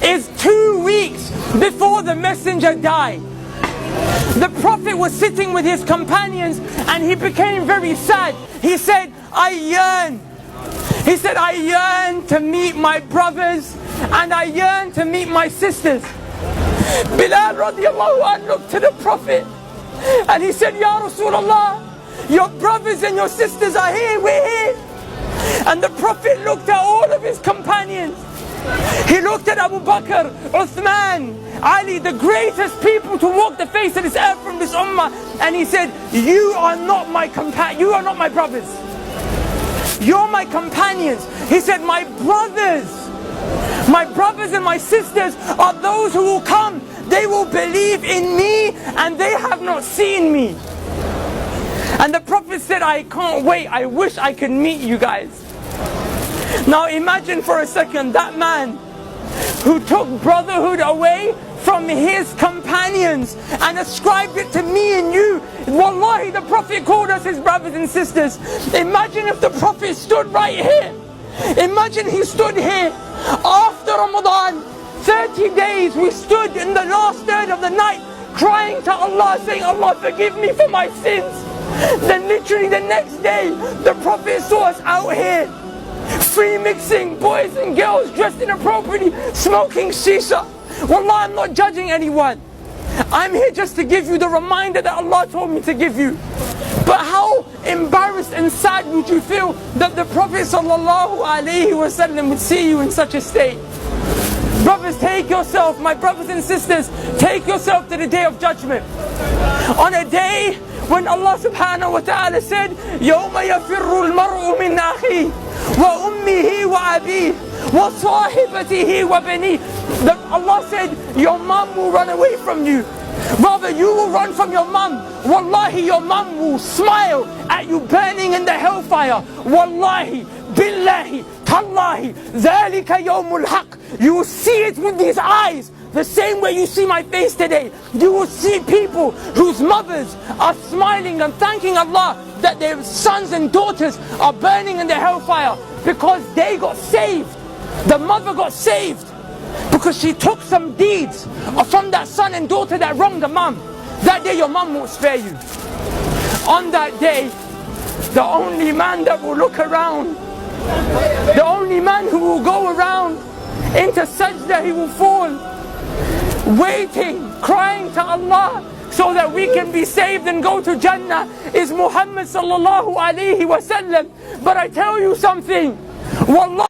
is 2 weeks before the messenger died. The Prophet was sitting with his companions and he became very sad. He said, I yearn to meet my brothers and I yearn to meet my sisters. Bilal radiallahu anh looked to the Prophet and he said, Ya Rasulullah, your brothers and your sisters are here, we're here. And the Prophet looked at all of his companions. He looked at Abu Bakr, Uthman, Ali, the greatest people to walk the face of this earth from this ummah. And he said, you are not my brothers. You're my companions. He said, my brothers and my sisters are those who will come. They will believe in me and they have not seen me. And the Prophet said, I can't wait. I wish I could meet you guys. Now imagine for a second that man who took brotherhood away from his companions and ascribed it to me and you. Wallahi, the Prophet called us his brothers and sisters. Imagine if the Prophet stood right here. Imagine he stood here after Ramadan. 30 days we stood in the last third of the night crying to Allah, saying, Allah forgive me for my sins. Then literally the next day the Prophet saw us out here free mixing, boys and girls dressed inappropriately, smoking shisha. Wallah, I'm not judging anyone. I'm here just to give you the reminder that Allah told me to give you. But how embarrassed and sad would you feel that the Prophet sallallahu alaihi wasallam would see you in such a state? Brothers, take yourself, my brothers and sisters, take yourself to the day of judgment. On a day when Allah subhanahu wa ta'ala said, يَوْمَ يَفِرُّ الْمَرْءُ مِنْ أَخِيهِ وَأُمِّهِ وَأَبِيهِ وَصَاحِبَتِهِ وَبَنِيهِ. Allah said, your mom will run away from you. Rather, you will run from your mom. Wallahi, your mom will smile at you burning in the hellfire. Wallahi, billahi, tallahi, ذَلِكَ يَوْمُ الْحَقِّ. You will see it with these eyes. The same way you see my face today. You will see people whose mothers are smiling and thanking Allah that their sons and daughters are burning in the hellfire because they got saved. The mother got saved because she took some deeds from that son and daughter that wronged the mom. That day your mom won't spare you. On that day, the only man that will look around, the only man who will go around into sajda, he will fall, waiting, crying to Allah so that we can be saved and go to Jannah, is Muhammad sallallahu alaihi wasallam. But I tell you something, Wallah.